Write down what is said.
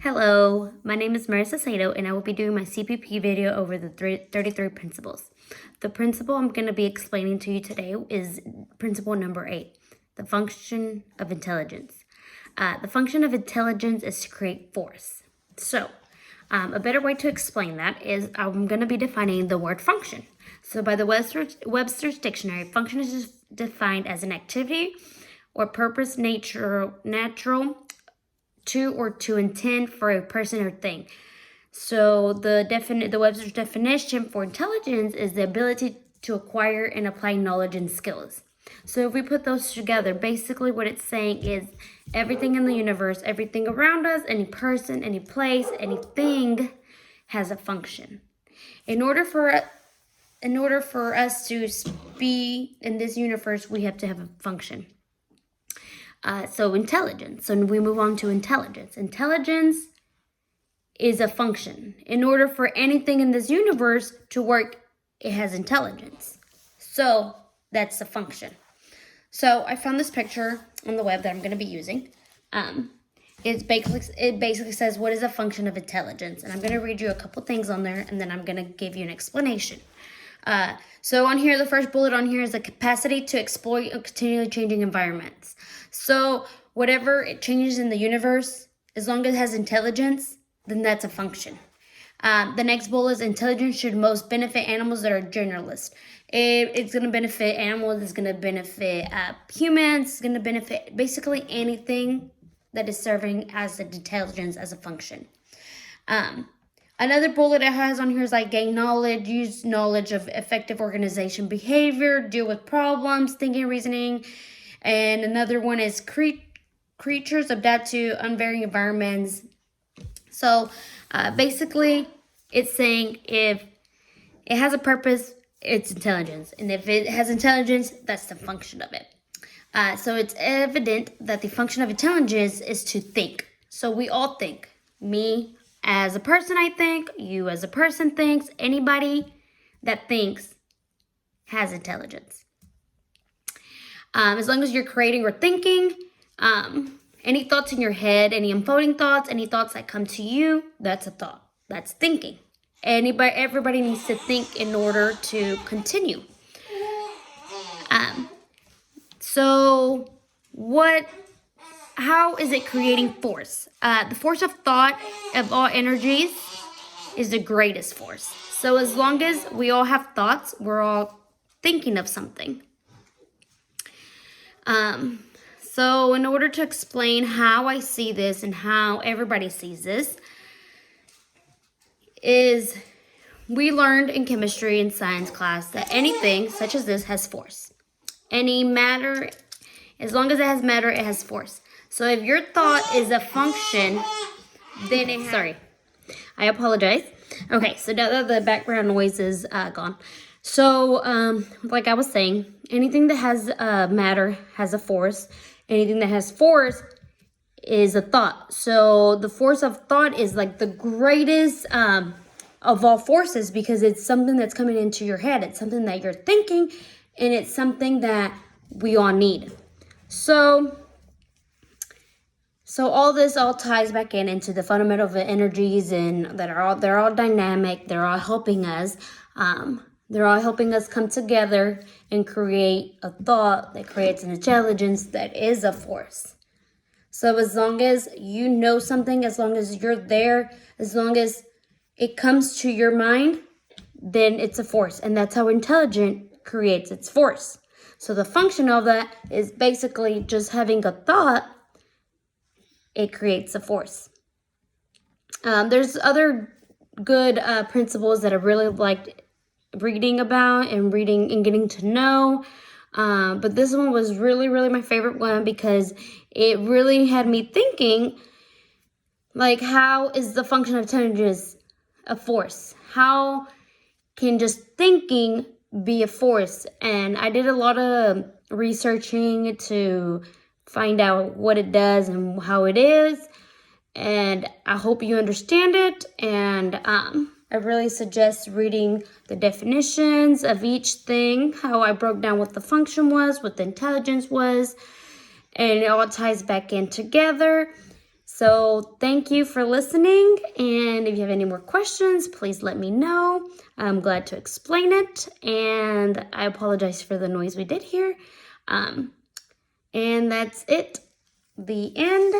Hello, my name is Marissa Sato, and I will be doing my CPP video over the 33 principles. The principle I'm going to be explaining to you today is principle number 8, the function of intelligence. The function of intelligence is to create force. So, a better way to explain that is I'm going to be defining the word function. So by the Webster's Dictionary, function is defined as an activity or purpose natural to or to intend for a person or thing. So the Webster's definition for intelligence is the ability to acquire and apply knowledge and skills. So if we put those together, basically what it's saying is everything in the universe, everything around us, any person, any place, anything has a function. In order for us to be in this universe, we have to have a function. So intelligence. So we move on to intelligence. Intelligence is a function. In order for anything in this universe to work, it has intelligence. So that's the function. So I found this picture on the web that I'm going to be using. It basically says, what is a function of intelligence? And I'm going to read you a couple things on there, and then I'm going to give you an explanation. So on here, the first bullet on here is the capacity to exploit continually changing environments. So whatever it changes in the universe, as long as it has intelligence, then that's a function. The next bullet is intelligence should most benefit animals that are generalist. It's going to benefit animals, it's going to benefit humans, it's going to benefit basically anything that is serving as an intelligence as a function. Another bullet it has on here is like gain knowledge, use knowledge of effective organization behavior, deal with problems, thinking, reasoning. And another one is creatures adapt to unvarying environments. So basically it's saying if it has a purpose, it's intelligence. And if it has intelligence, that's the function of it. So it's evident that the function of intelligence is to think. So we all think. Me as a person, I think. You as a person thinks. Anybody that thinks has intelligence. As long as you're creating or thinking, any thoughts in your head, any unfolding thoughts, any thoughts that come to you, that's a thought. That's thinking. Everybody needs to think in order to continue. So how is it creating force? The force of thought of all energies is the greatest force. So as long as we all have thoughts, we're all thinking of something. So in order to explain how I see this and how everybody sees this, is we learned in chemistry and science class that anything such as this has force. Any matter, as long as it has matter, it has force. So if your thought is a function, then it has... Sorry, I apologize. Okay, so now that the background noise is gone. So, like I was saying, anything that has matter has a force. Anything that has force is a thought. So the force of thought is like the greatest of all forces because it's something that's coming into your head. It's something that you're thinking, and it's something that we all need. So all this all ties back into the fundamental of energies, and they're all dynamic. They're all helping us. They're all helping us come together and create a thought that creates an intelligence that is a force. So as long as you know something, as long as you're there, as long as it comes to your mind, then it's a force. And that's how intelligent creates its force. So the function of that is basically just having a thought. It creates a force. There's other good principles that I really liked reading about and getting to know. But this one was really, really my favorite one because it really had me thinking, like, how is the function of intelligence a force? How can just thinking be a force? And I did a lot of researching to find out what it does and how it is. And I hope you understand it. And I really suggest reading the definitions of each thing, how I broke down what the function was, what the intelligence was, and it all ties back in together. So thank you for listening, and if you have any more questions, please let me know. I'm glad to explain it, and I apologize for the noise we did here. And that's it. The end.